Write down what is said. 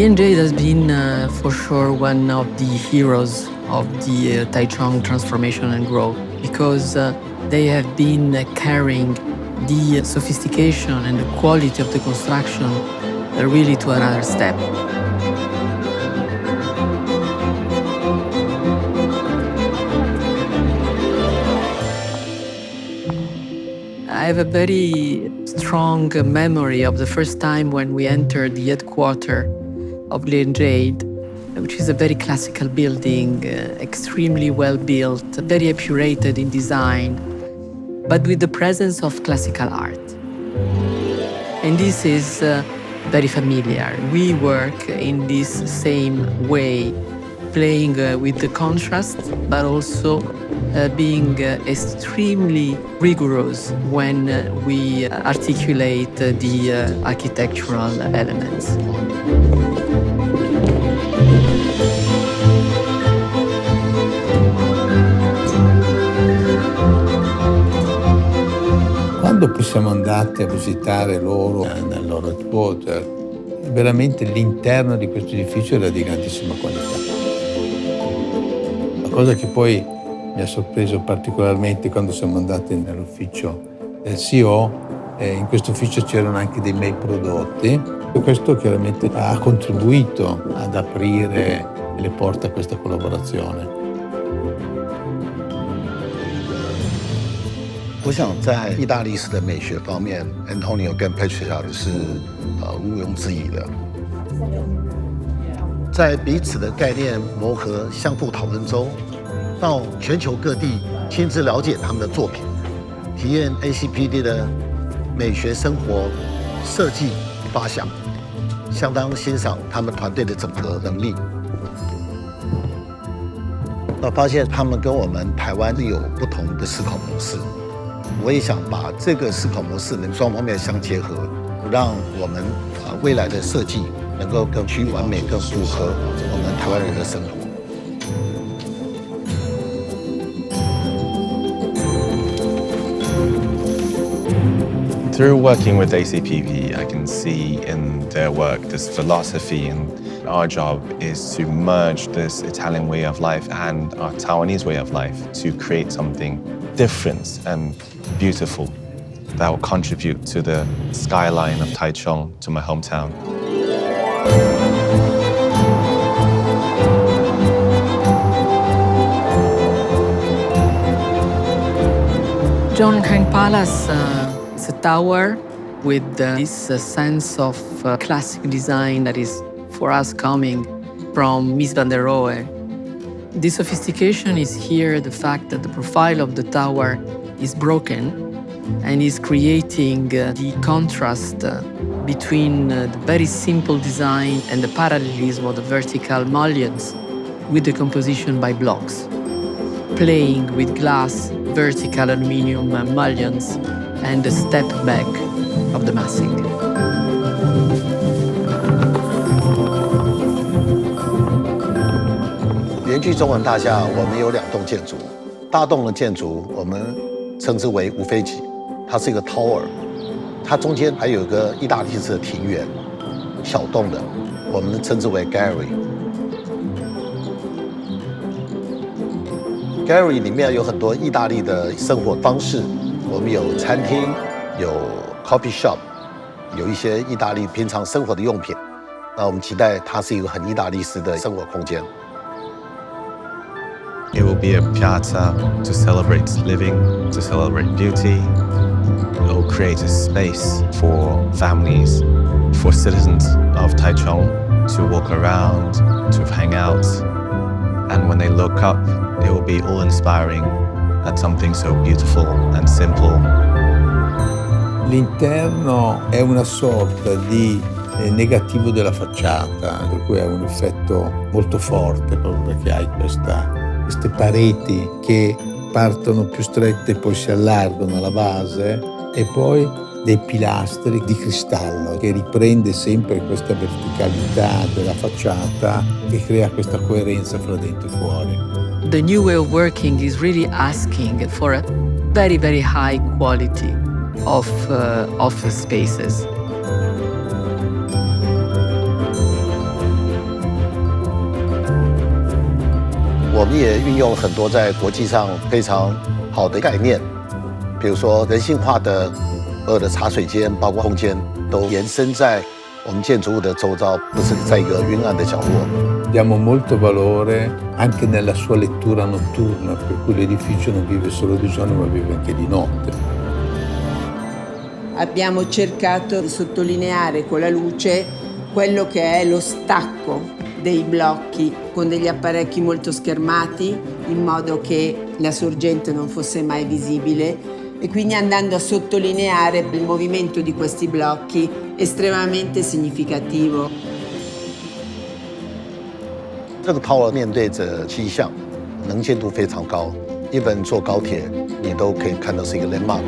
Lien Jade has been for sure one of the heroes of the Taichung transformation and growth because they have been carrying the sophistication and the quality of the construction really to another step. I have a very strong memory of the first time when we entered the headquarters of Lien Jade, which is a very classical building, extremely well built, very epurated in design, but with the presence of classical art. And this is very familiar. We work in this same way, playing with the contrast, but also being extremely rigorous when we articulate the architectural elements. Quando poi siamo andati a visitare loro nel loro headquarter, veramente l'interno di questo edificio era di grandissima qualità. La cosa che poi mi ha sorpreso particolarmente quando siamo andati nell'ufficio del CEO, in questo ufficio c'erano anche dei miei prodotti e questo chiaramente ha contribuito ad aprire le porte a questa collaborazione. 我想在意大利式的美学方面 ，Antonio 跟 Patricia 是毋庸置疑的。在彼此的概念磨合、相互讨论中，到全球各地亲自了解他们的作品，体验 ACPD 的美学生活设计发想，相当欣赏他们团队的整合能力。那发现他们跟我们台湾有不同的思考模式。 我也想把这个思考模式能双方面相结合，让我们未来的设计能够更趋完美、更符合我们台湾人的生活。 Through working with ACPV, I can see in their work this philosophy, and our job is to merge this Italian way of life and our Taiwanese way of life to create something different and beautiful that will contribute to the skyline of Taichung, to my hometown. Zhongheng Palace is a tower with this sense of classic design that is, for us, coming from Mies van der Rohe. The sophistication is here, the fact that the profile of the tower is broken and is creating the contrast between the very simple design and the parallelism of the vertical mullions with the composition by blocks, playing with glass, vertical aluminium mullions, and the step back of the massing. 联聚中文大厦，我们有2栋建筑，大栋的建筑我们称之为无飞级，它是一个 tower， 它中间还有一个意大利式的庭园，小栋的，我们称之为 gallery。gallery 里面有很多意大利的生活方式，我们有餐厅，有 coffee shop， 有一些意大利平常生活的用品。那我们期待它是一个很意大利式的生活空间。 It will be a piazza to celebrate living, to celebrate beauty. It will create a space for families, for citizens of Taichung to walk around, to hang out. And when they look up, it will be all-inspiring at something so beautiful and simple. L'interno è una sorta di negativo della facciata, per cui ha un effetto molto forte, proprio perché hai queste pareti che partono più strette e poi si allargano alla base e poi dei pilastri di cristallo che riprende sempre questa verticalità della facciata e crea questa coerenza fra dentro e fuori. The new way of working is really asking for a very, very high quality of office spaces. 我们也运用了很多在国际上非常好的概念，比如说人性化的茶水间，包括空间，都延伸在我们建筑物的周遭，不是在一个阴暗的角落。Diamo molto valore anche nella sua lettura notturna, per cui l'edificio non vive solo di giorno ma vive anche di notte. Abbiamo cercato di sottolineare con la luce quello che è lo stacco dei blocchi con degli apparecchi molto schermati in modo che la sorgente non fosse mai visibile e quindi andando a sottolineare il movimento di questi blocchi estremamente significativo. 这个 tower 面对着西向，能见度非常高，一般坐高铁你都可以看到是一个 landmark。